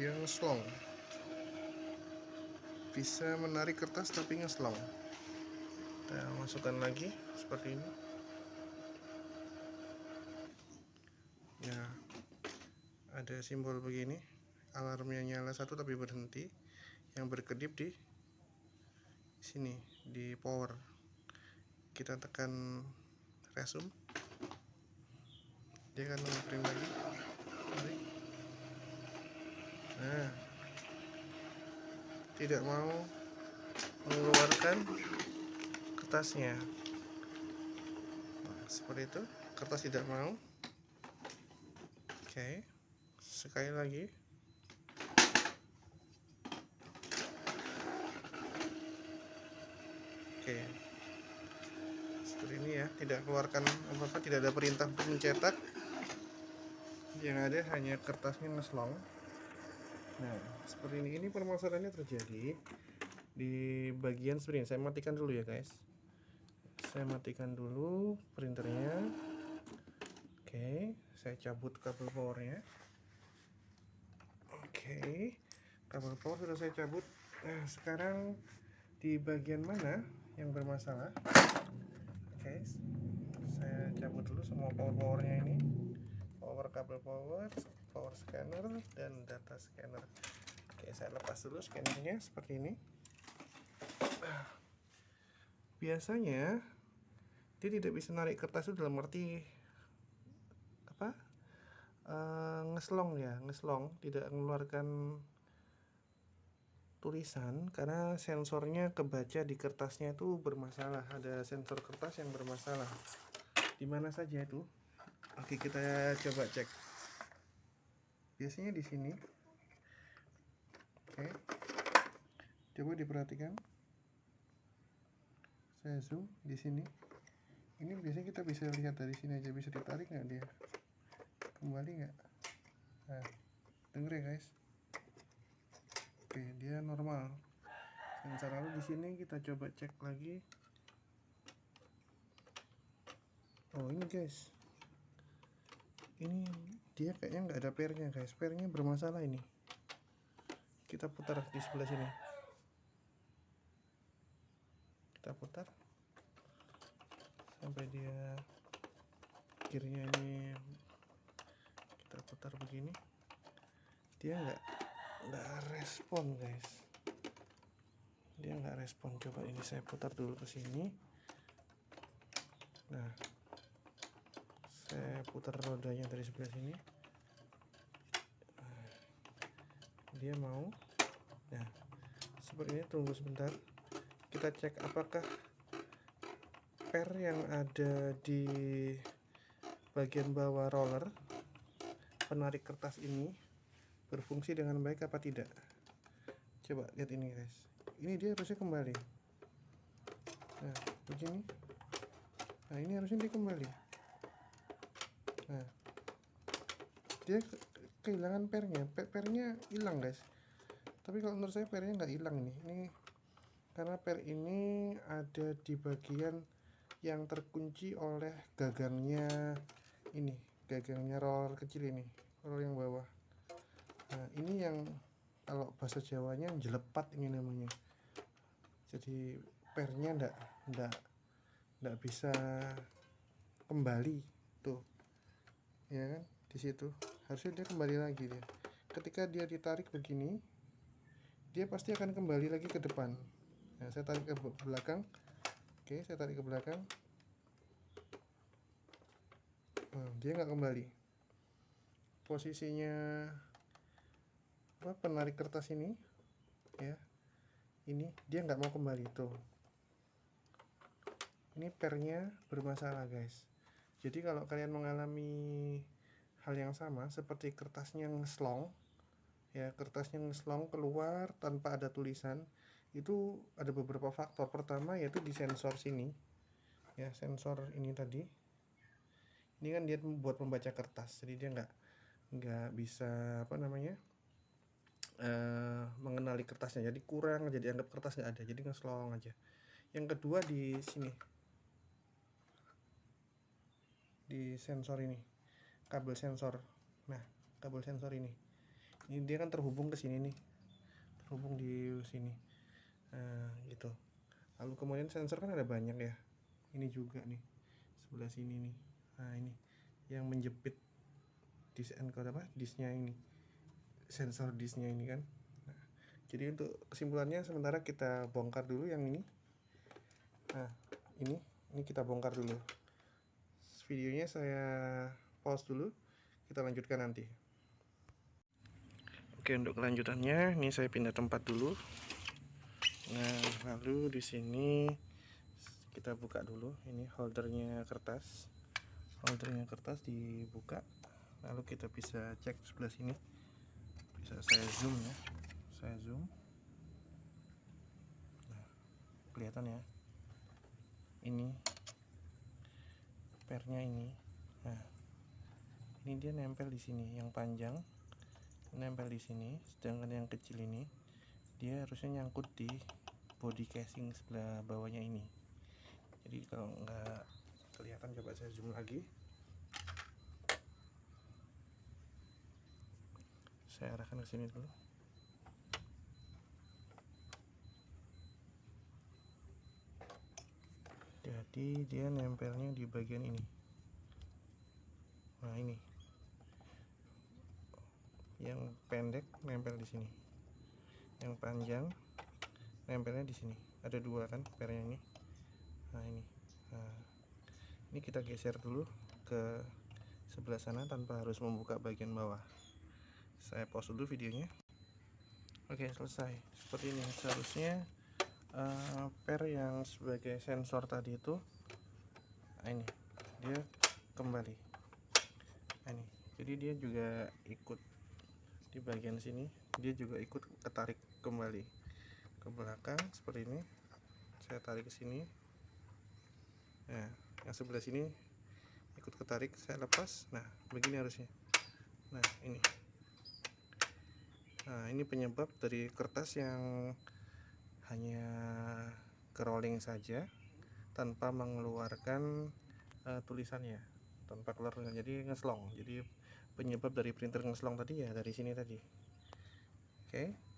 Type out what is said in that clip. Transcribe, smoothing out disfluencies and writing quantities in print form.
dia ngeslong, bisa menarik kertas tapi ngeslong. Kita masukkan lagi seperti ini. Nah, ada simbol begini, alarmnya nyala satu tapi berhenti, yang berkedip di sini di power. Kita tekan resume, dia akan nge-print lagi. Nah, tidak mau mengeluarkan kertasnya. Nah, seperti itu, kertas tidak mau. Oke, sekali lagi. Oke, seperti ini ya, tidak keluarkan apa-apa, tidak ada perintah untuk mencetak. Yang ada hanya kertasnya ngeslong. Nah, seperti ini permasalahannya terjadi di bagian screen. Saya matikan dulu ya guys. Saya matikan dulu printernya. Oke, saya cabut kabel powernya. Oke, kabel power sudah saya cabut. Nah, sekarang di bagian mana yang bermasalah? Oke, saya cabut dulu semua powernya ini. Power kabel power scanner, dan data scanner. Oke, saya lepas dulu scannernya seperti ini. Biasanya dia tidak bisa narik kertas itu dalam arti apa? Ngeslong ya, ngeslong, tidak mengeluarkan tulisan karena sensornya kebaca di kertasnya itu bermasalah. Ada sensor kertas yang bermasalah. Di mana saja itu? Oke, kita coba cek. Biasanya di sini. Oke, coba diperhatikan. Saya zoom di sini. Ini biasanya kita bisa lihat dari sini aja, bisa ditarik nggak dia? Kembali nggak? Nah, denger ya guys. Oke, dia normal. Sensor lalu di sini kita coba cek lagi. Oh ini guys, ini dia kayaknya nggak ada pernya guys. Pernya bermasalah ini. Kita putar di sebelah sini. Kita putar sampai dia akhirnya ini. Kita putar begini. Dia nggak respon guys. Dia nggak respon. Coba ini saya putar dulu ke sini. Nah, saya putar rodanya dari sebelah sini. Dia mau. Nah, seperti ini. Tunggu sebentar. Kita cek apakah per yang ada di bagian bawah roller penarik kertas ini berfungsi dengan baik apa tidak. Coba lihat ini guys. Ini dia harusnya kembali. Nah, begini. Nah, ini harusnya dia kembali. Nah, dia kehilangan pernya. Pernya hilang guys. Tapi kalau menurut saya pernya nggak hilang nih. Ini karena per ini ada di bagian yang terkunci oleh gagangnya ini, gagangnya roller kecil ini, roller yang bawah. Nah, ini yang kalau bahasa Jawanya jelepat ini namanya. Jadi pernya ndak bisa kembali tuh, ya kan? Di situ harusnya dia kembali lagi dia. Ketika dia ditarik begini, dia pasti akan kembali lagi ke depan. Nah, saya tarik ke belakang. Oke, saya tarik ke belakang. Nah, dia nggak kembali. Posisinya apa, penarik kertas ini ya, ini dia nggak mau kembali tuh. Ini pernya bermasalah guys. Jadi kalau kalian mengalami hal yang sama seperti kertasnya ngeslong ya, kertasnya ngeslong keluar tanpa ada tulisan, itu ada beberapa faktor. Pertama yaitu di sensor sini ya, sensor ini tadi. Ini kan dia buat membaca kertas, jadi dia nggak bisa apa namanya, mengenali kertasnya, jadi kurang, jadi anggap kertas nggak ada, jadi ngeslong aja. Yang kedua di sini, di sensor ini, kabel sensor. Nah, kabel sensor ini Ini dia kan terhubung ke sini nih, terhubung di sini. Nah, gitu. Lalu kemudian sensor kan ada banyak ya. Ini juga nih, sebelah sini nih. Nah, ini yang menjepit disk encoder apa? Disknya ini. Sensor disknya ini kan. Nah, jadi untuk kesimpulannya sementara kita bongkar dulu yang ini. Nah, ini kita bongkar dulu. Videonya saya pause dulu. Kita lanjutkan nanti. Oke, untuk kelanjutannya ini saya pindah tempat dulu. Nah, lalu di sini kita buka dulu. Ini holdernya kertas. Holdernya kertas dibuka. Lalu kita bisa cek sebelah sini. Bisa saya zoom ya. Saya zoom. Nah, kelihatan ya. Ini pernya ini. Nah, ini dia nempel di sini. Yang panjang nempel di sini, sedangkan yang kecil ini dia harusnya nyangkut di body casing sebelah bawahnya ini. Jadi kalau nggak kelihatan, coba saya zoom lagi. Saya arahkan ke sini dulu. Jadi dia nempelnya di bagian ini. Nah, ini yang pendek nempel di sini, yang panjang nempelnya di sini. Ada dua kan pernya ini. Nah, ini kita geser dulu ke sebelah sana tanpa harus membuka bagian bawah. Saya pause dulu videonya. Oke, selesai. Seperti ini seharusnya per yang sebagai sensor tadi itu. Nah, ini dia kembali. Nah, ini jadi dia juga ikut di bagian sini, dia juga ikut ketarik kembali ke belakang seperti ini. Saya tarik ke sini. Nah, yang sebelah sini ikut ketarik, saya lepas. Nah, begini harusnya. Nah, ini penyebab dari kertas yang hanya ke-rolling saja tanpa mengeluarkan tulisannya, tanpa keluar, jadi ngeslong. Jadi penyebab dari printer ngeslong tadi ya dari sini tadi. Oke.